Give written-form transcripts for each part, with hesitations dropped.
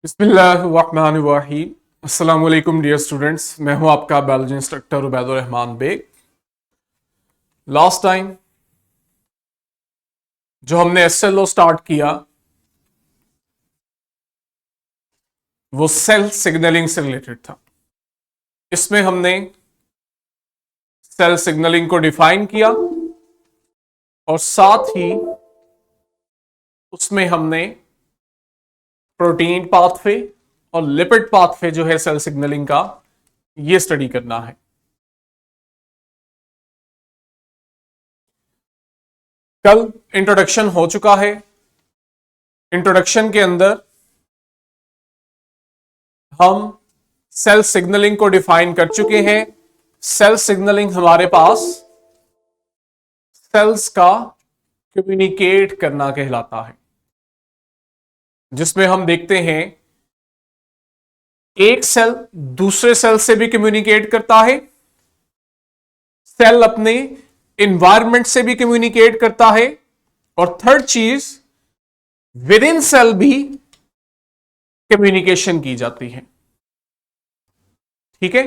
बिस्मिल्लाहिर्रहमानिर्रहीम। अस्सलाम वालेकुम डियर स्टूडेंट्स, मैं हूं आपका biology instructor Ubaidur Rahman Baig. Last time जो हमने एसएलओ स्टार्ट किया वो सेल सिग्नलिंग से रिलेटेड था। इसमें हमने सेल सिग्नलिंग को डिफाइन किया और साथ ही उसमें हमने प्रोटीन पाथवे और लिपिड पाथवे जो है सेल सिग्नलिंग का, ये स्टडी करना है। कल इंट्रोडक्शन हो चुका है। इंट्रोडक्शन के अंदर हम सेल सिग्नलिंग को डिफाइन कर चुके हैं। सेल सिग्नलिंग हमारे पास सेल्स का कम्युनिकेट करना कहलाता है, जिसमें हम देखते हैं एक सेल दूसरे सेल से भी कम्युनिकेट करता है, सेल अपने इन्वायरमेंट से भी कम्युनिकेट करता है, और थर्ड चीज विद इन सेल भी कम्युनिकेशन की जाती है। ठीक है,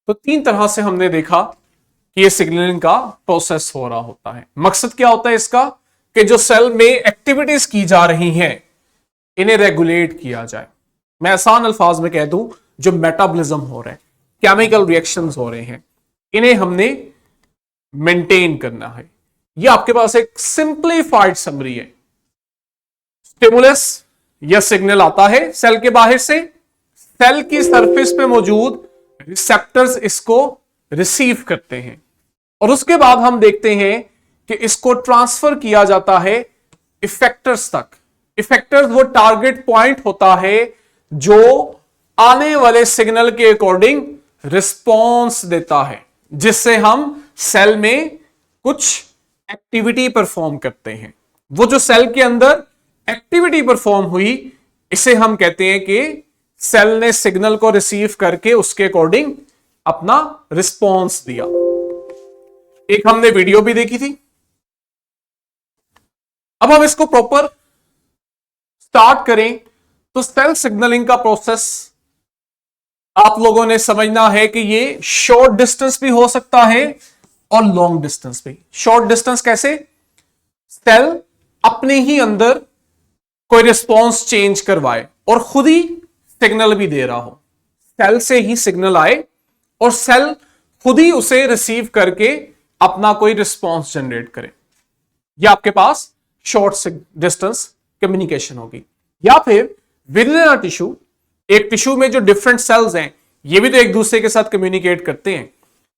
तो तीन तरह से हमने देखा कि ये सिग्नलिंग का प्रोसेस हो रहा होता है। मकसद क्या होता है इसका कि जो सेल में एक्टिविटीज की जा रही हैं इन्हें रेगुलेट किया जाए। मैं आसान अल्फाज में कह दूं, जो मेटाबॉलिज्म हो रहा है, केमिकल रिएक्शंस हो रहे हैं, इन्हें हमने मेंटेन करना है। यह आपके पास एक सिंप्लीफाइड समरी है। स्टिमुलस या सिग्नल आता है सेल के बाहर से, सेल की सरफेस पे मौजूद रिसेप्टर्स इसको रिसीव करते हैं और उसके बाद हम देखते हैं कि इसको ट्रांसफर किया जाता है इफेक्टर्स तक। इफेक्टर्स वो टारगेट पॉइंट होता है जो आने वाले सिग्नल के अकॉर्डिंग रिस्पॉन्स देता है, जिससे हम सेल में कुछ एक्टिविटी परफॉर्म करते हैं। वो जो सेल के अंदर एक्टिविटी परफॉर्म हुई, इसे हम कहते हैं कि सेल ने सिग्नल को रिसीव करके उसके अकॉर्डिंग अपना रिस्पॉन्स दिया। एक हमने वीडियो भी देखी थी। अब हम इसको प्रॉपर स्टार्ट करें तो सेल सिग्नलिंग का प्रोसेस आप लोगों ने समझना है कि ये शॉर्ट डिस्टेंस भी हो सकता है और लॉन्ग डिस्टेंस भी। शॉर्ट डिस्टेंस कैसे? सेल अपने ही अंदर कोई रिस्पॉन्स चेंज करवाए और खुद ही सिग्नल भी दे रहा हो। सेल से ही सिग्नल आए और सेल खुद ही उसे रिसीव करके अपना कोई रिस्पॉन्स जनरेट करे। या आपके पास शॉर्ट डिस्टेंस कम्युनिकेशन होगी। या फिर विद इन अ टिश्यू, एक टिश्यू में जो डिफरेंट सेल्स हैं ये भी तो एक दूसरे के साथ कम्युनिकेट करते हैं।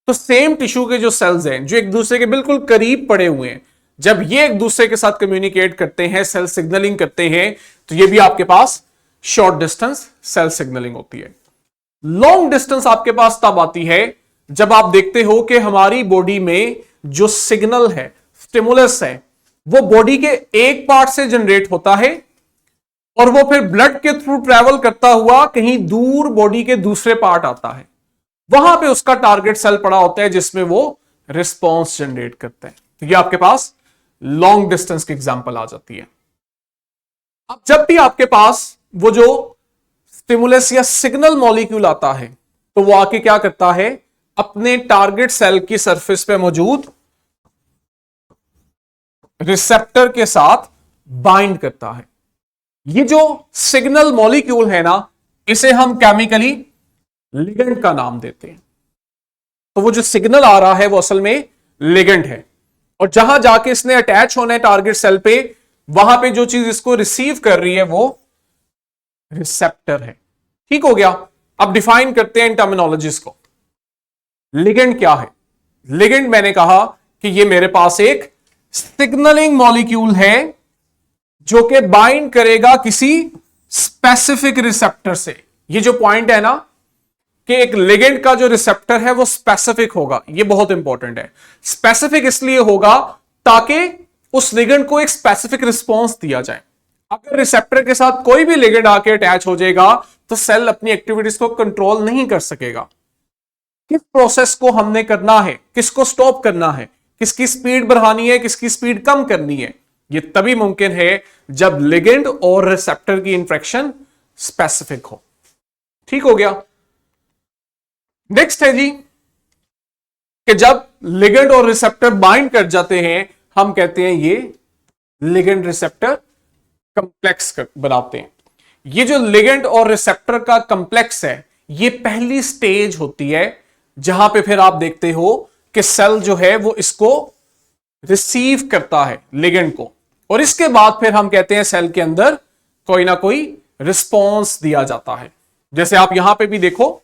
तो सेम टिश्यू के जो सेल्स हैं जो एक दूसरे के बिल्कुल करीब पड़े हुए हैं, जब ये एक दूसरे के साथ कम्युनिकेट करते हैं, सेल सिग्नलिंग करते हैं, तो ये भी आपके पास शॉर्ट डिस्टेंस सेल सिग्नलिंग होती है। लॉन्ग डिस्टेंस आपके पास तब आती है जब आप देखते हो कि हमारी बॉडी में जो सिग्नल है, स्टिमुलस है, वो बॉडी के एक पार्ट से जनरेट होता है और वो फिर ब्लड के थ्रू ट्रेवल करता हुआ कहीं दूर बॉडी के दूसरे पार्ट आता है। वहां पे उसका टारगेट सेल पड़ा होता है जिसमें वो रिस्पॉन्स जनरेट करता है। तो ये आपके पास लॉन्ग डिस्टेंस की एग्जांपल आ जाती है। अब जब भी आपके पास वो जो स्टिमुलस या सिग्नल मॉलिक्यूल आता है, तो वो आके क्या करता है, अपने टारगेट सेल की सरफेस पे मौजूद रिसेप्टर के साथ बाइंड करता है। ये जो सिग्नल मॉलिक्यूल है ना, इसे हम केमिकली लिगेंड का नाम देते हैं। तो वो जो सिग्नल आ रहा है वो असल में लिगेंड है, और जहां जाके इसने अटैच होना है टारगेट सेल पे, वहां पे जो चीज इसको रिसीव कर रही है वो रिसेप्टर है। ठीक हो गया। अब डिफाइन करते हैं इन टर्मिनोलॉजीज को। लिगेंड क्या है? लिगेंड मैंने कहा कि ये मेरे पास एक सिग्नलिंग मॉलिक्यूल है जो कि बाइंड करेगा किसी स्पेसिफिक रिसेप्टर से। ये जो पॉइंट है ना कि एक लिगेंड का जो रिसेप्टर है वो स्पेसिफिक होगा, ये बहुत इंपॉर्टेंट है। स्पेसिफिक इसलिए होगा ताकि उस लिगेंड को एक स्पेसिफिक रिस्पॉन्स दिया जाए। अगर रिसेप्टर के साथ कोई भी लिगेंड आके अटैच हो जाएगा तो सेल अपनी एक्टिविटीज को कंट्रोल नहीं कर सकेगा। किस प्रोसेस को हमने करना है, किसको स्टॉप करना है, किसकी स्पीड बढ़ानी है, किसकी स्पीड कम करनी है, यह तभी मुमकिन है जब लिगेंड और रिसेप्टर की इंटरेक्शन स्पेसिफिक हो। ठीक हो गया। नेक्स्ट है जी कि जब लिगेंड और रिसेप्टर बाइंड कर जाते हैं, हम कहते हैं ये लिगेंड रिसेप्टर कंप्लेक्स बनाते हैं। ये जो लिगेंड और रिसेप्टर का कंप्लेक्स है, ये पहली स्टेज होती है जहां पे फिर आप देखते हो कि सेल जो है वो इसको रिसीव करता है लिगेंड को, और इसके बाद फिर हम कहते हैं सेल के अंदर कोई ना कोई रिस्पॉन्स दिया जाता है। जैसे आप यहां पे भी देखो,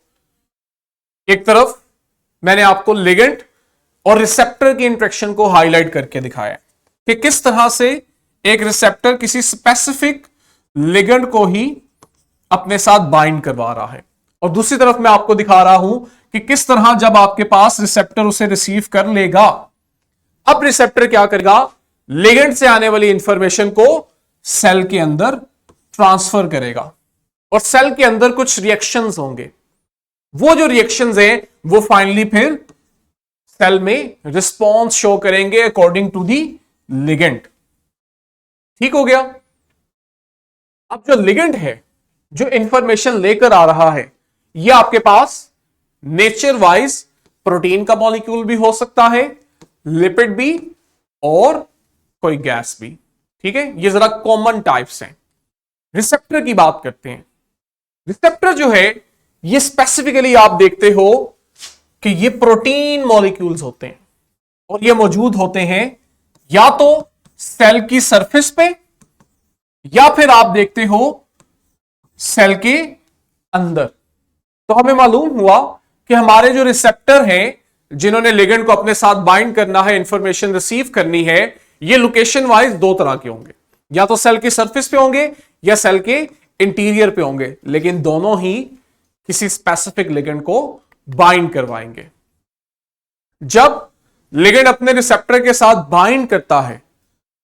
एक तरफ मैंने आपको लिगेंड और रिसेप्टर की इंटरेक्शन को हाईलाइट करके दिखाया कि किस तरह से एक रिसेप्टर किसी स्पेसिफिक लिगेंड को ही अपने साथ बाइंड करवा रहा है, और दूसरी तरफ मैं आपको दिखा रहा हूं कि किस तरह जब आपके पास रिसेप्टर उसे रिसीव कर लेगा, अब रिसेप्टर क्या करेगा, लिगेंड से आने वाली इंफॉर्मेशन को सेल के अंदर ट्रांसफर करेगा, और सेल के अंदर कुछ रिएक्शंस होंगे। वो जो रिएक्शंस हैं वो फाइनली फिर सेल में रिस्पॉन्स शो करेंगे अकॉर्डिंग टू दी लिगेंड। ठीक हो गया। अब जो लिगेंड है, जो इंफॉर्मेशन लेकर आ रहा है, ये आपके पास नेचर वाइज प्रोटीन का मॉलिक्यूल भी हो सकता है, लिपिड भी, और कोई गैस भी। ठीक है, ये जरा कॉमन टाइप्स हैं। रिसेप्टर की बात करते हैं। रिसेप्टर जो है ये स्पेसिफिकली आप देखते हो कि ये प्रोटीन मॉलिक्यूल्स होते हैं, और ये मौजूद होते हैं या तो सेल की सरफेस पे, या फिर आप देखते हो सेल के अंदर। तो हमें मालूम हुआ कि हमारे जो रिसेप्टर हैं, जिन्होंने लिगेंड को अपने साथ बाइंड करना है, इंफॉर्मेशन रिसीव करनी है, ये लोकेशन वाइज दो तरह के होंगे, या तो सेल की सरफेस पे होंगे या सेल के इंटीरियर पे होंगे, लेकिन दोनों ही किसी स्पेसिफिक लिगेंड को बाइंड करवाएंगे। जब लिगेंड अपने रिसेप्टर के साथ बाइंड करता है,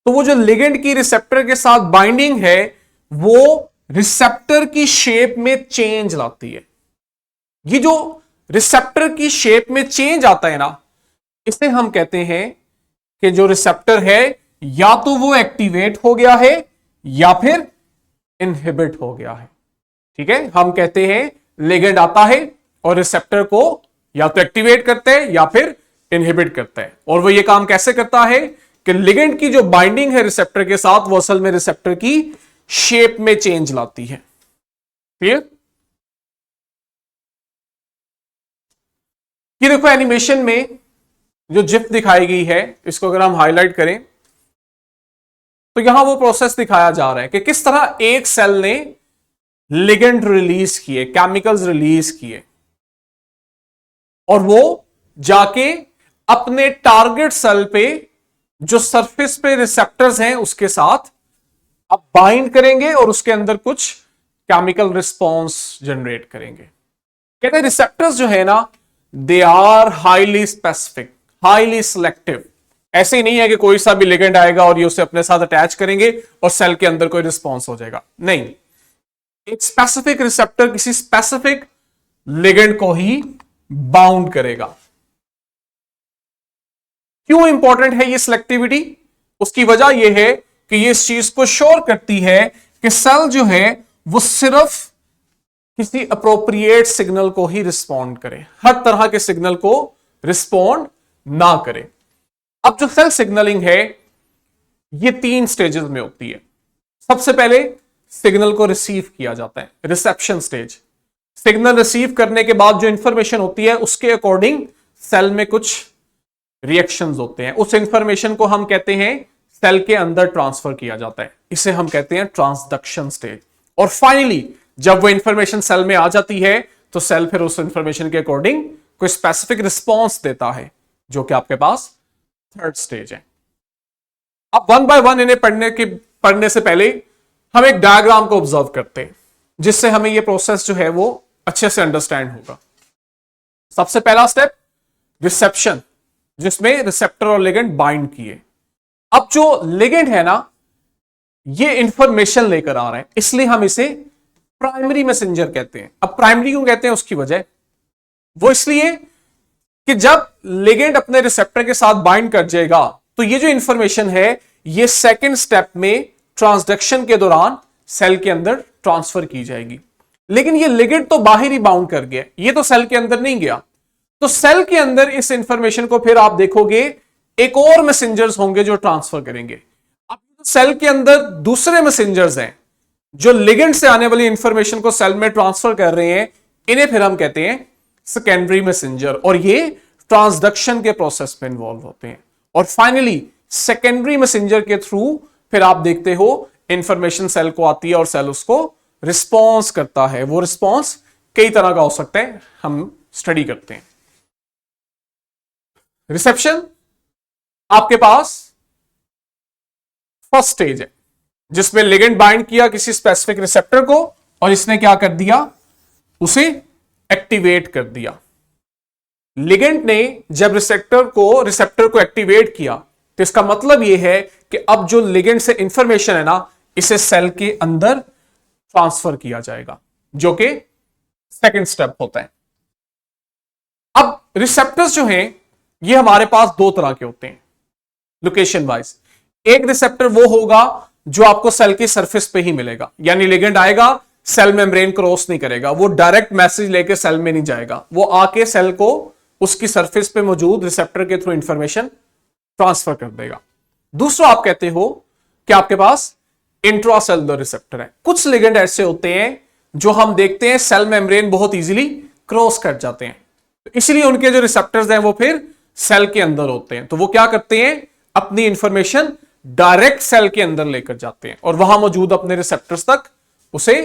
तो वो जो लिगेंड की रिसेप्टर के साथ बाइंडिंग है, वो रिसेप्टर की शेप में चेंज लाती है। ये जो रिसेप्टर की शेप में चेंज आता है ना, इसे हम कहते हैं कि जो रिसेप्टर है या तो वो एक्टिवेट हो गया है या फिर इनहिबिट हो गया है। ठीक है, हम कहते हैं लिगेंड आता है और रिसेप्टर को या तो एक्टिवेट करते हैं या फिर इनहिबिट करता है। और वो ये काम कैसे करता है कि लिगेंड की जो बाइंडिंग है रिसेप्टर के साथ, वो असल में रिसेप्टर की शेप में चेंज लाती है। क्लियर? ये देखो एनिमेशन में जो जिफ दिखाई गई है, इसको अगर हम हाईलाइट करें तो यहां वो प्रोसेस दिखाया जा रहा है कि किस तरह एक सेल ने लिगेंड रिलीज किए, केमिकल्स रिलीज किए, और वो जाके अपने टारगेट सेल पे जो सरफेस पे रिसेप्टर्स हैं उसके साथ अब बाइंड करेंगे और उसके अंदर कुछ केमिकल रिस्पॉन्स जनरेट करेंगे। कहते हैं रिसेप्टर्स जो है ना, they are highly specific, highly selective. ऐसे ही नहीं है कि कोई सा भी लिगेंड आएगा और ये उसे अपने साथ अटैच करेंगे और सेल के अंदर कोई रिस्पॉन्स हो जाएगा। नहीं, एक स्पेसिफिक रिसेप्टर किसी स्पेसिफिक लिगेंड को ही बाउंड करेगा। क्यों इंपॉर्टेंट है ये सिलेक्टिविटी? उसकी वजह यह है कि ये इस चीज को श्योर करती है कि सेल जो है वो सिर्फ किसी अप्रोप्रिएट सिग्नल को ही रिस्पॉन्ड करे, हर तरह के सिग्नल को रिस्पॉन्ड ना करे। अब जो सेल सिग्नलिंग है ये 3 स्टेजेस में होती है। सबसे पहले सिग्नल को रिसीव किया जाता है, रिसेप्शन स्टेज। सिग्नल रिसीव करने के बाद जो इंफॉर्मेशन होती है उसके अकॉर्डिंग सेल में कुछ रिएक्शंस होते हैं। उस इंफॉर्मेशन को हम कहते हैं सेल के अंदर ट्रांसफर किया जाता है, इसे हम कहते हैं ट्रांसडक्शन स्टेज। और फाइनली जब वो इंफॉर्मेशन सेल में आ जाती है तो सेल फिर उस इंफॉर्मेशन के अकॉर्डिंग कोई स्पेसिफिक रिस्पॉन्स देता है, जो कि आपके पास 3rd स्टेज है। अब 1 बाय 1 इन्हें पढ़ने से पहले हम एक डायग्राम को ऑब्जर्व करते हैं, जिससे हमें ये प्रोसेस जो है वो अच्छे से अंडरस्टैंड होगा। सबसे पहला स्टेप रिसेप्शन, जिसमें रिसेप्टर और लिगेंड बाइंड किए। अब जो लिगेंड है ना, ये इंफॉर्मेशन लेकर आ रहा है, इसलिए हम इसे प्राइमरी मैसेंजर कहते हैं। अब प्राइमरी क्यों कहते हैं उसकी वजह वो इसलिए कि जब लिगेंड अपने रिसेप्टर के साथ बाइंड कर जाएगा तो ये जो इंफॉर्मेशन है ये 2nd स्टेप में ट्रांसडक्शन के दौरान सेल के अंदर ट्रांसफर की जाएगी। लेकिन ये लिगेंड तो बाहर ही बाउंड कर गया, ये तो सेल के अंदर नहीं गया। तो सेल के अंदर इस इंफॉर्मेशन को फिर आप देखोगे एक और मैसेंजर्स होंगे जो ट्रांसफर करेंगे। अब सेल के अंदर दूसरे मैसेंजर्स हैं जो लिगेंड से आने वाली इंफॉर्मेशन को सेल में ट्रांसफर कर रहे हैं, इन्हें फिर हम कहते हैं सेकेंडरी मैसेंजर, और ये ट्रांसडक्शन के प्रोसेस में इन्वॉल्व होते हैं। और फाइनली सेकेंडरी मैसेंजर के थ्रू फिर आप देखते हो इंफॉर्मेशन सेल को आती है और सेल उसको रिस्पॉन्स करता है। वो रिस्पॉन्स कई तरह का हो सकता है, हम स्टडी करते हैं। रिसेप्शन आपके पास फर्स्ट स्टेज है जिसमें लिगेंड बाइंड किया किसी स्पेसिफिक रिसेप्टर को और इसने क्या कर दिया, उसे एक्टिवेट कर दिया। लिगेंड ने जब रिसेप्टर को एक्टिवेट किया तो इसका मतलब यह है कि अब जो लिगेंड से इंफॉर्मेशन है ना, इसे सेल के अंदर ट्रांसफर किया जाएगा, जो कि सेकंड स्टेप होता है। अब रिसेप्टर्स जो हैं ये हमारे पास दो तरह के होते हैं लोकेशन वाइज। एक रिसेप्टर वो होगा जो आपको सेल की सरफेस पे ही मिलेगा, यानी लिगेंड आएगा सेल मेम्ब्रेन क्रॉस नहीं करेगा, वो डायरेक्ट मैसेज लेके सेल में नहीं जाएगा, वो आके सेल को उसकी सरफेस पे मौजूद रिसेप्टर के थ्रू इंफॉर्मेशन ट्रांसफर कर देगा। दूसरा आप कहते हो कि आपके पास इंट्रासेलुलर रिसेप्टर है। कुछ लिगेंड ऐसे होते हैं जो हम देखते हैं सेल मेम्ब्रेन बहुत इजीली क्रॉस कर जाते हैं, तो इसलिए उनके जो रिसेप्टर्स हैं वो फिर सेल के अंदर होते हैं। तो वो क्या करते हैं, अपनी इंफॉर्मेशन डायरेक्ट सेल के अंदर लेकर जाते हैं और वहां मौजूद अपने रिसेप्टर्स तक उसे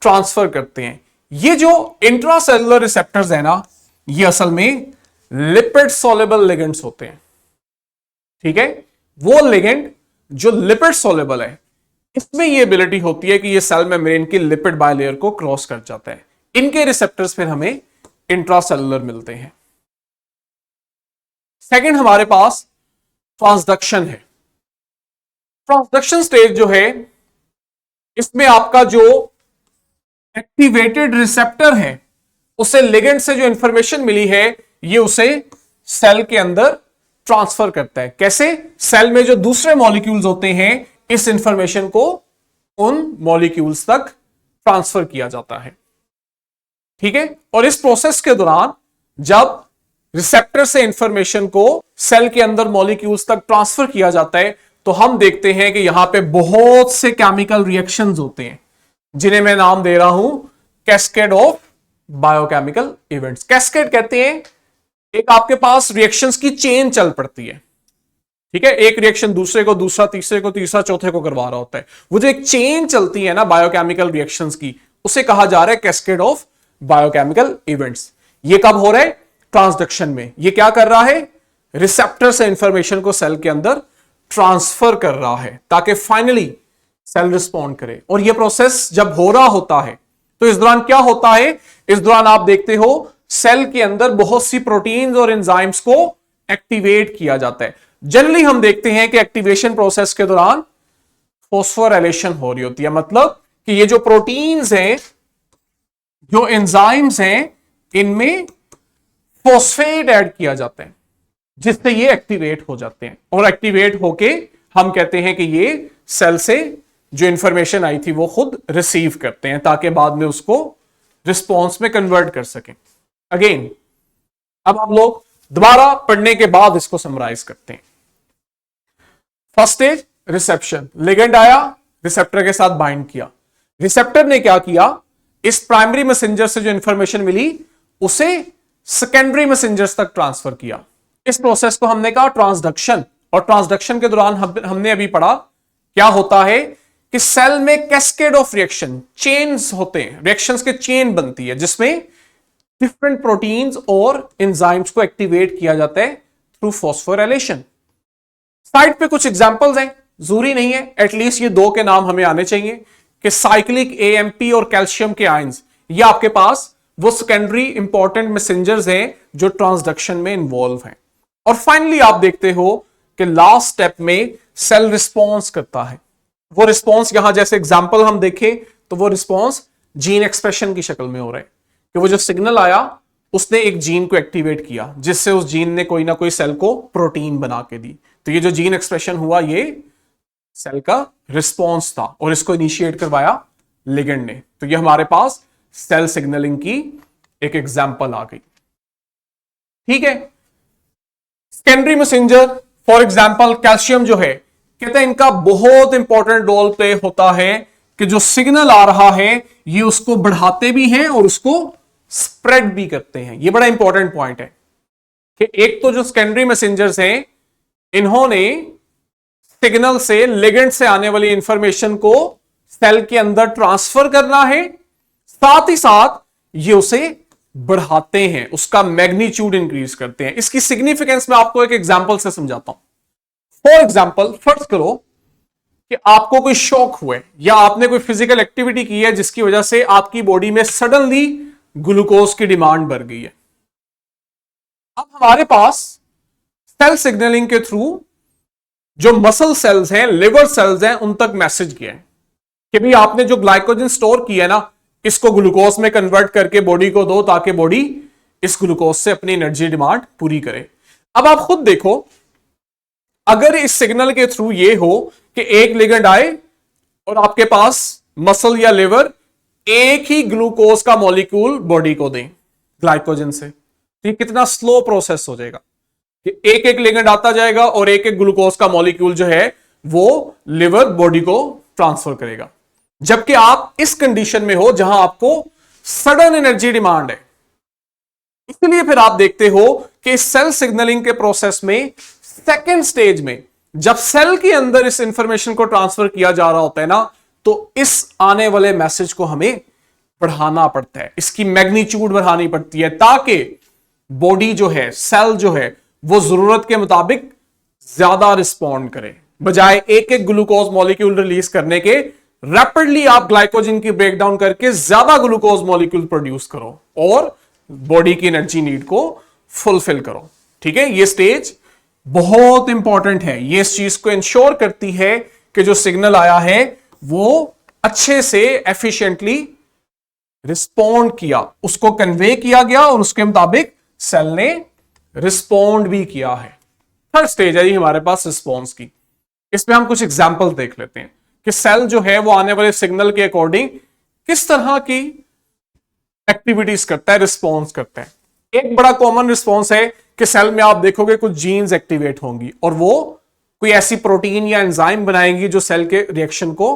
ट्रांसफर करते हैं। ये जो इंट्रासेलुलर रिसेप्टर्स है ना, ये असल में लिपिड सॉल्युबल लिगेंड्स होते हैं। ठीक है, वो लिगेंड जो लिपिड सॉल्युबल है, इसमें ये एबिलिटी होती है कि ये सेल मेम्ब्रेन की लिपिड बायलेयर को क्रॉस कर जाता है। इनके रिसेप्टर्स फिर हमें इंट्रासेलुलर मिलते हैं। सेकंड हमारे पास ट्रांसडक्शन है। ट्रांसडक्शन स्टेज जो है, इसमें आपका जो एक्टिवेटेड रिसेप्टर है उसे लिगेंड से जो इंफॉर्मेशन मिली है ये उसे सेल के अंदर ट्रांसफर करता है। कैसे, सेल में जो दूसरे मॉलिक्यूल्स होते हैं इस इंफॉर्मेशन को उन मॉलिक्यूल्स तक ट्रांसफर किया जाता है। ठीक है, और इस प्रोसेस के दौरान जब रिसेप्टर से इंफॉर्मेशन को सेल के अंदर मॉलिक्यूल्स तक ट्रांसफर किया जाता है तो हम देखते हैं कि यहां पे बहुत से केमिकल रिएक्शंस होते हैं जिन्हें मैं नाम दे रहा हूं cascade of biochemical events. Cascade कहते हैं एक आपके पास रिएक्शंस की चेन चल पड़ती है। ठीक है, एक रिएक्शन दूसरे को, दूसरा तीसरे को, तीसरा चौथे को करवा रहा होता है। वो जो एक चेन चलती है ना बायोकेमिकल रिएक्शंस की, उसे कहा जा रहा है कैस्केड ऑफ बायोकेमिकल इवेंट्स। ये कब हो रहा है, ट्रांसडक्शन में। ये क्या कर रहा है, रिसेप्टर से इंफॉर्मेशन को सेल के अंदर ट्रांसफर कर रहा है ताकि फाइनली सेल रिस्पॉन्ड करे। और ये प्रोसेस जब हो रहा होता है तो इस दौरान क्या होता है, इस दौरान आप देखते हो सेल के अंदर बहुत सी प्रोटीन्स और एंजाइम्स को एक्टिवेट किया जाता है। जनरली हम देखते हैं कि एक्टिवेशन प्रोसेस के दौरान फॉस्फोराइलेशन हो रही होती है, मतलब कि ये जो प्रोटीन्स हैं, जो एंजाइम्स हैं, इनमें फॉस्फेट ऐड किया जाता है जिससे ये एक्टिवेट हो जाते हैं। और एक्टिवेट होके हम कहते हैं कि ये सेल से जो इंफॉर्मेशन आई थी वो खुद रिसीव करते हैं ताकि बाद में उसको रिस्पॉन्स में कन्वर्ट कर सकें। अगेन अब हम लोग दोबारा पढ़ने के बाद इसको समराइज करते हैं। फर्स्ट स्टेज रिसेप्शन, लिगेंड आया, रिसेप्टर के साथ बाइंड किया। रिसेप्टर ने क्या किया, इस प्राइमरी मैसेंजर से जो इंफॉर्मेशन मिली उसे सेकेंडरी मैसेंजर्स तक ट्रांसफर किया। इस प्रोसेस को हमने कहा ट्रांसडक्शन। और ट्रांसडक्शन के दौरान हमने अभी पढ़ा क्या होता है कि सेल में कैस्केड ऑफ रिएक्शन, चेन्स होते हैं, रिएक्शंस के चेन बनती है जिसमें डिफरेंट प्रोटीन्स और एंजाइम्स को एक्टिवेट किया जाता है थ्रू फॉस्फोराइलेशन। साइड पे कुछ एग्जांपल्स हैं, जरूरी नहीं है, एटलीस्ट ये दो के नाम हमें आने चाहिए कि साइक्लिक एएमपी और कैल्शियम के आयंस, ये आपके पास वो सेकेंडरी इंपॉर्टेंट मैसेंजर्स हैं जो ट्रांसडक्शन में इन्वॉल्व हैं। और फाइनली आप देखते हो कि लास्ट स्टेप में सेल रिस्पॉन्स करता है। वो रिस्पॉन्स यहां जैसे एग्जांपल हम देखें तो वो रिस्पॉन्स जीन एक्सप्रेशन की शक्ल में हो रहा है कि वो जो सिग्नल आया उसने एक जीन को एक्टिवेट किया जिससे उस जीन ने कोई ना कोई सेल को प्रोटीन बना के दी। तो ये जो जीन एक्सप्रेशन हुआ ये सेल का रिस्पॉन्स था और इसको इनिशिएट करवाया लिगेंड ने। तो ये हमारे पास सेल सिग्नलिंग की एक एग्जांपल आ गई। ठीक है, secondary messenger for example calcium जो है, कहते हैं इनका बहुत इंपॉर्टेंट रोल प्ले होता है कि जो सिग्नल आ रहा है ये उसको बढ़ाते भी हैं और उसको स्प्रेड भी करते हैं। ये बड़ा इंपॉर्टेंट पॉइंट है कि एक तो जो सेकेंडरी मैसेंजर्स हैं इन्होंने सिग्नल से, लिगेंड से आने वाली इंफॉर्मेशन को सेल के अंदर ट्रांसफर करना है, साथ ही साथ ये उसे बढ़ाते हैं, उसका मैग्नीट्यूड इंक्रीज करते हैं। इसकी सिग्निफिकेंस मैं आपको एक एग्जांपल से समझाता हूं। फॉर एग्जांपल फर्ज करो कि आपको कोई शॉक हुआ है या आपने कोई फिजिकल एक्टिविटी की है जिसकी वजह से आपकी बॉडी में सडनली ग्लूकोज की डिमांड बढ़ गई है। अब हमारे पास सेल सिग्नलिंग के थ्रू जो मसल सेल्स हैं, लिवर सेल्स हैं, उन तक मैसेज किया है कि भाई आपने जो ग्लाइकोजन स्टोर किया है ना, इसको ग्लूकोज में कन्वर्ट करके बॉडी को दो ताकि बॉडी इस ग्लूकोज से अपनी एनर्जी डिमांड पूरी करे। अब आप खुद देखो, अगर इस सिग्नल के थ्रू ये हो कि एक लिगेंड आए और आपके पास मसल या लिवर एक ही ग्लूकोज का मॉलिक्यूल बॉडी को दें ग्लाइकोजन से, तो ये कितना स्लो प्रोसेस हो जाएगा कि एक एक लिगेंड आता जाएगा और एक एक ग्लूकोज का मॉलिक्यूल जो है वो लिवर बॉडी को ट्रांसफर करेगा। जबकि आप इस कंडीशन में हो जहां आपको सडन एनर्जी डिमांड है। इसलिए फिर आप देखते हो कि सेल सिग्नलिंग के प्रोसेस में सेकेंड स्टेज में जब सेल के अंदर इस इंफॉर्मेशन को ट्रांसफर किया जा रहा होता है ना, तो इस आने वाले मैसेज को हमें बढ़ाना पड़ता है, इसकी मैग्नीट्यूड बढ़ानी पड़ती है ताकि बॉडी जो है, सेल जो है, वो जरूरत के मुताबिक ज्यादा रिस्पॉन्ड करे। बजाय एक एक ग्लूकोज मॉलिक्यूल रिलीज करने के, रैपिडली आप ग्लाइकोजन की ब्रेकडाउन करके ज्यादा ग्लूकोज मॉलिक्यूल प्रोड्यूस करो और बॉडी की एनर्जी नीड को फुलफिल करो। ठीक है, ये स्टेज बहुत इंपॉर्टेंट है। ये इस चीज को इंश्योर करती है कि जो सिग्नल आया है वो अच्छे से एफिशिएंटली रिस्पॉन्ड किया, उसको कन्वे किया गया और उसके मुताबिक सेल ने रिस्पॉन्ड भी किया है। थर्ड स्टेज है हमारे पास रिस्पॉन्स की। इसमें हम कुछ एग्जाम्पल देख लेते हैं कि सेल जो है वो आने वाले सिग्नल के अकॉर्डिंग किस तरह की एक्टिविटीज करता है, रिस्पॉन्स करता है। एक बड़ा कॉमन रिस्पॉन्स है कि सेल में आप देखोगे कुछ जीन्स एक्टिवेट होंगी और वो कोई ऐसी प्रोटीन या एंजाइम बनाएंगी जो सेल के रिएक्शन को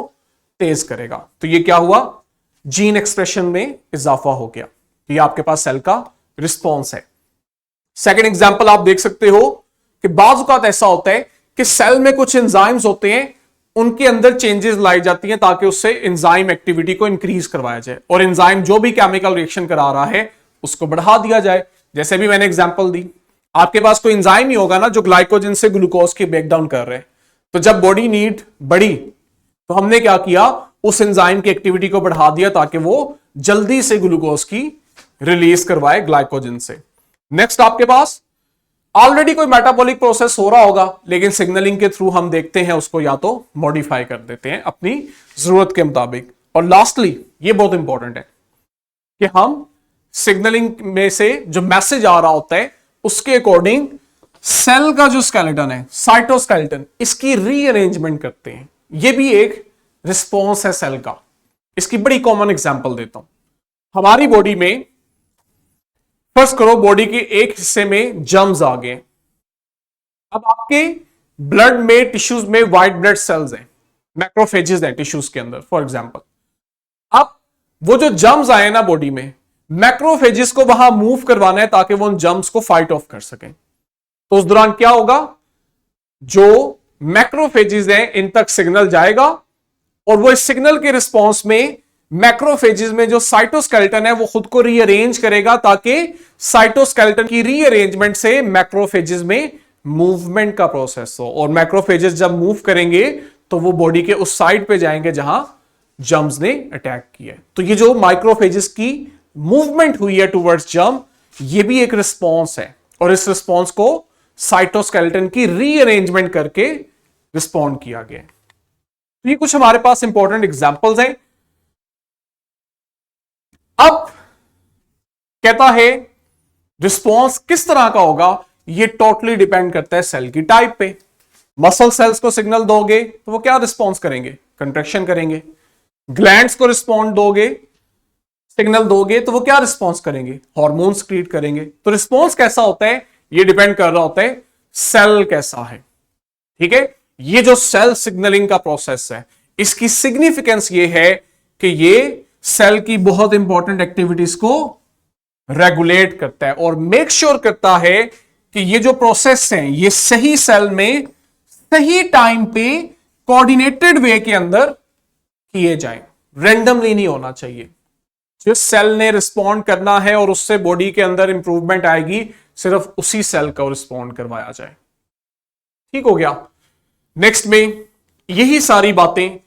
तेज करेगा। तो ये क्या हुआ, जीन एक्सप्रेशन में इजाफा हो गया। ये आपके पास सेल का रिस्पॉन्स है। सेकेंड एग्जाम्पल आप देख सकते हो कि बाज़ औक़ात ऐसा होता है कि सेल में कुछ एंजाइम्स होते हैं, उनके अंदर चेंजेस लाई जाती हैं ताकि उससे एंजाइम एक्टिविटी को इंक्रीज करवाया जाए और एंजाइम जो भी केमिकल रिएक्शन करा रहा है उसको बढ़ा दिया जाए। जैसे भी मैंने एग्जांपल दी, आपके पास कोई एंजाइम ही होगा ना जो ग्लाइकोजन से ग्लूकोज की ब्रेकडाउन कर रहे हैं, तो जब बॉडी नीड बढ़ी तो हमने क्या किया, उस एंजाइम की एक्टिविटी को बढ़ा दिया ताकि वो जल्दी से ग्लूकोज की रिलीज करवाए ग्लाइकोजन से। नेक्स्ट आपके पास ऑलरेडी कोई मेटाबॉलिक प्रोसेस हो रहा होगा, लेकिन सिग्नलिंग के थ्रू हम देखते हैं उसको या तो मॉडिफाई कर देते हैं अपनी जरूरत के मुताबिक। और लास्टली ये बहुत इंपॉर्टेंट है कि हम सिग्नलिंग में से जो मैसेज आ रहा होता है उसके अकॉर्डिंग सेल का जो स्केलेटन है, साइटोस्केलेटन, इसकी रीअरेंजमेंट करते हैं। यह भी एक रिस्पॉन्स है सेल का। इसकी बड़ी कॉमन एग्जांपल देता हूं। हमारी बॉडी में फर्स्ट करो बॉडी के एक हिस्से में जर्म्स आ गए। अब आपके ब्लड में, टिश्यूज में व्हाइट ब्लड सेल्स हैं, मैक्रोफेजेस हैं टिश्यूज के अंदर फॉर एग्जांपल। अब वो जो जर्म्स आए ना बॉडी में, मैक्रोफेजेस को वहां मूव करवाना है ताकि वो उन जर्म्स को फाइट ऑफ कर सकें। तो उस दौरान क्या होगा, जो मैक्रोफेजेस हैं इन तक सिग्नल जाएगा और वो इस सिग्नल के रिस्पॉन्स में मैक्रोफेजेस में जो साइटोस्केलेटन है वो खुद को रीअरेंज करेगा ताकि साइटोस्केलेटन की रीअरेंजमेंट से मैक्रोफेजेस में मूवमेंट का प्रोसेस हो। और मैक्रोफेजेस जब मूव करेंगे तो वो बॉडी के उस साइड पे जाएंगे जहां जर्म्स ने अटैक किया है। तो ये जो माइक्रोफेजेस की मूवमेंट हुई है टुवर्ड्स जर्म, ये भी एक रिस्पॉन्स है और इस रिस्पॉन्स को साइटोस्केलेटन की रीअरेंजमेंट करके रिस्पॉन्ड किया गया है। तो ये कुछ हमारे पास इंपॉर्टेंट एग्जांपल्स हैं। अब कहता है रिस्पॉन्स किस तरह का होगा, ये टोटली डिपेंड करता है सेल की टाइप पे। मसल सेल्स को सिग्नल दोगे तो वो क्या रिस्पॉन्स करेंगे, कंट्रैक्शन करेंगे। ग्लैंड्स को रिस्पॉन्ड दोगे, सिग्नल दोगे, तो वो क्या रिस्पॉन्स करेंगे? हार्मोन्स क्रिएट करेंगे। तो रिस्पॉन्स कैसा होता है ये डिपेंड कर रहा होता है सेल कैसा है। ठीक है, ये जो सेल सिग्नलिंग का प्रोसेस है, इसकी सिग्निफिकेंस ये है कि ये सेल की बहुत इंपॉर्टेंट एक्टिविटीज को रेगुलेट करता है और मेक श्योर करता है कि ये जो प्रोसेस है ये सही सेल में सही टाइम पे कोऑर्डिनेटेड वे के अंदर किए जाएं, रेंडमली नहीं होना चाहिए। जिस सेल ने रिस्पॉन्ड करना है और उससे बॉडी के अंदर इंप्रूवमेंट आएगी, सिर्फ उसी सेल को रिस्पॉन्ड करवाया जाए। ठीक हो गया। नेक्स्ट में यही सारी बातें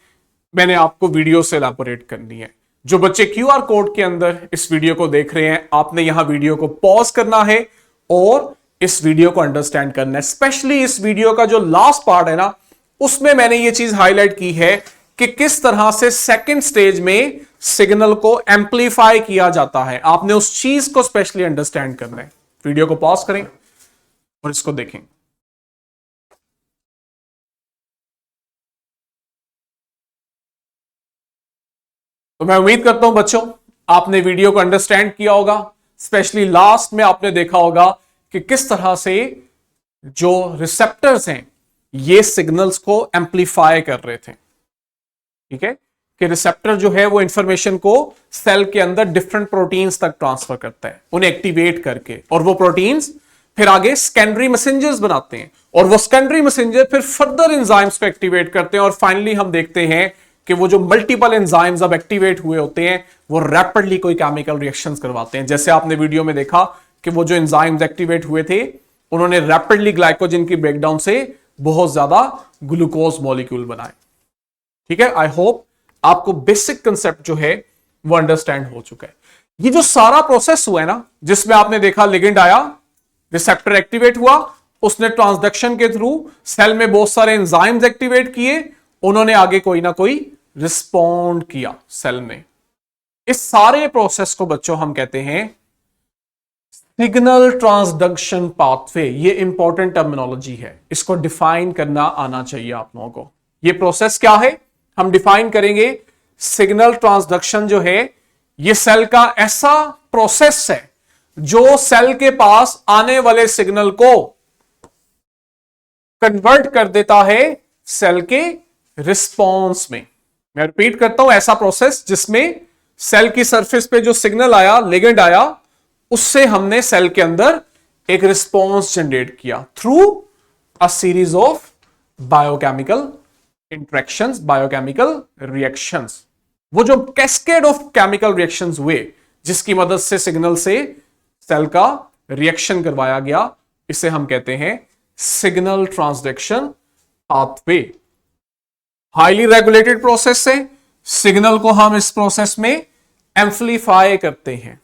मैंने आपको वीडियो से एलैबोरेट करनी है। जो बच्चे क्यूआर कोड के अंदर इस वीडियो को देख रहे हैं, आपने यहां वीडियो को पॉज करना है और इस वीडियो को अंडरस्टैंड करना है। स्पेशली इस वीडियो का जो लास्ट पार्ट है ना, उसमें मैंने ये चीज हाईलाइट की है कि किस तरह से सेकंड स्टेज में सिग्नल को एम्पलीफाई किया जाता है। आपने उस चीज को स्पेशली अंडरस्टैंड करना है। वीडियो को पॉज करें और इसको देखें। तो मैं उम्मीद करता हूं बच्चों आपने वीडियो को अंडरस्टैंड किया होगा। स्पेशली लास्ट में आपने देखा होगा कि किस तरह से जो रिसेप्टर्स हैं ये सिग्नल्स को एम्पलीफाई कर रहे थे। ठीक है, कि रिसेप्टर जो है वो इंफॉर्मेशन को सेल के अंदर डिफरेंट प्रोटीन्स तक ट्रांसफर करता है, उन्हें एक्टिवेट करके, और वो प्रोटीन्स फिर आगे सेकेंडरी मैसेंजर्स बनाते हैं और वो सेकेंडरी मैसेंजर फिर फर्दर एंजाइम्स को एक्टिवेट करते हैं और फाइनली हम देखते हैं कि वो जो मल्टीपल एंजाइम्स अब एक्टिवेट हुए होते हैं वो रैपिडली कोई केमिकल रिएक्शंस करवाते हैं। जैसे आपने वीडियो में देखा कि वो जो एंजाइम्स एक्टिवेट हुए थे उन्होंने रैपिडली ग्लाइकोजन की ब्रेकडाउन से बहुत ज्यादा ग्लूकोज मॉलिक्यूल बनाए। ठीक है, आई होप आपको बेसिक कंसेप्ट जो है वो अंडरस्टैंड हो चुका है। ये जो सारा प्रोसेस हुआ है ना, जिसमें आपने देखा लिगेंड आया, रिसेप्टर एक्टिवेट हुआ, उसने ट्रांसडक्शन के थ्रू सेल में बहुत सारे एंजाइम्स एक्टिवेट किए, उन्होंने आगे कोई ना कोई रिस्पॉन्ड किया सेल में। इस सारे प्रोसेस को बच्चों हम कहते हैं सिग्नल ट्रांसडक्शन पाथवे। ये इंपॉर्टेंट टर्मिनोलॉजी है, इसको डिफाइन करना आना चाहिए आप लोगों को। ये प्रोसेस क्या है हम डिफाइन करेंगे। सिग्नल ट्रांसडक्शन जो है ये सेल का ऐसा प्रोसेस है जो सेल के पास आने वाले सिग्नल को कन्वर्ट कर देता है सेल के रिस्पॉन्स में। मैं रिपीट करता हूं, ऐसा प्रोसेस जिसमें सेल की सरफेस पे जो सिग्नल आया, लिगेंड आया, उससे हमने सेल के अंदर एक रिस्पॉन्स जनरेट किया through a series of biochemical interactions, biochemical reactions. वो जो कैस्केड ऑफ केमिकल रिएक्शंस हुए जिसकी मदद से सिग्नल से सेल का रिएक्शन करवाया गया, इसे हम कहते हैं signal transduction pathway. Highly regulated process से सिग्नल को हम इस प्रोसेस में एम्पलीफाई करते हैं।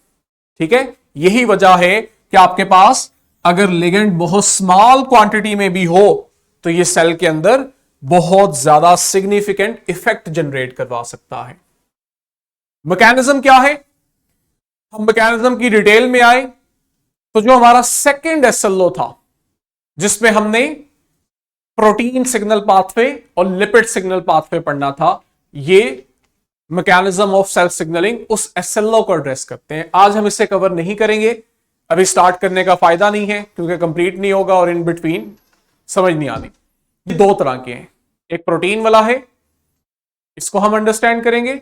ठीक है, यही वजह है कि आपके पास अगर लिगेंड बहुत स्मॉल क्वांटिटी में भी हो तो ये सेल के अंदर बहुत ज्यादा सिग्निफिकेंट इफेक्ट जनरेट करवा सकता है। मैकेनिज्म क्या है, हम मैकेनिज्म की डिटेल में आए तो जो हमारा सेकंड एसएलओ था जिसमें हमने प्रोटीन सिग्नल पाथवे और लिपिड सिग्नल पाथवे पढ़ना था, ये मैकेनिज्म ऑफ सेल सिग्नलिंग उस एसएलओ को एड्रेस करते हैं। आज हम इसे कवर नहीं करेंगे, अभी स्टार्ट करने का फायदा नहीं है क्योंकि कंप्लीट नहीं होगा और इन बिटवीन समझ नहीं आनी। ये दो तरह के हैं, एक प्रोटीन वाला है, इसको हम अंडरस्टैंड करेंगे,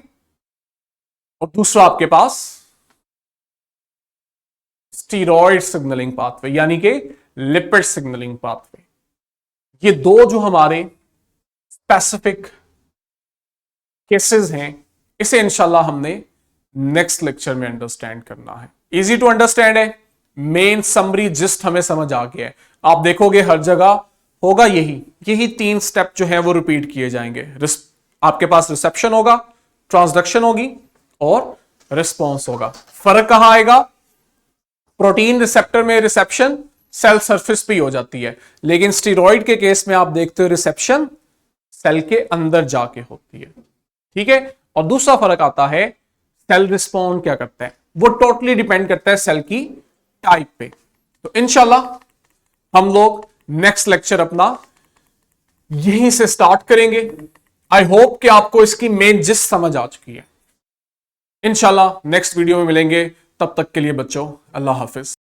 और दूसरा आपके पास स्टीरॉयड सिग्नलिंग पाथवे यानी कि लिपिड सिग्नलिंग पाथवे। ये दो जो हमारे स्पेसिफिक केसेस हैं, इसे इंशाल्लाह हमने नेक्स्ट लेक्चर में अंडरस्टैंड करना है। इजी टू अंडरस्टैंड है, मेन समरी जिस्ट हमें समझ आ गया है। आप देखोगे हर जगह होगा यही तीन स्टेप जो है वो रिपीट किए जाएंगे। आपके पास रिसेप्शन होगा, ट्रांसडक्शन होगी और रिस्पॉन्स होगा। फर्क कहां आएगा, प्रोटीन रिसेप्टर में रिसेप्शन सेल सरफेस पे हो जाती है, लेकिन स्टीरॉयड के केस में आप देखते हो रिसेप्शन सेल के अंदर जाके होती है। ठीक है, और दूसरा फर्क आता है सेल रिस्पॉन्ड क्या करता है, वो टोटली डिपेंड करता है सेल की टाइप पे। तो इंशाल्लाह हम लोग नेक्स्ट लेक्चर अपना यहीं से स्टार्ट करेंगे आई होप कि आपको इसकी मेन जिस्ट समझ आ चुकी है। इंशाल्लाह नेक्स्ट वीडियो में मिलेंगे, तब तक के लिए बच्चों अल्लाह हाफिज।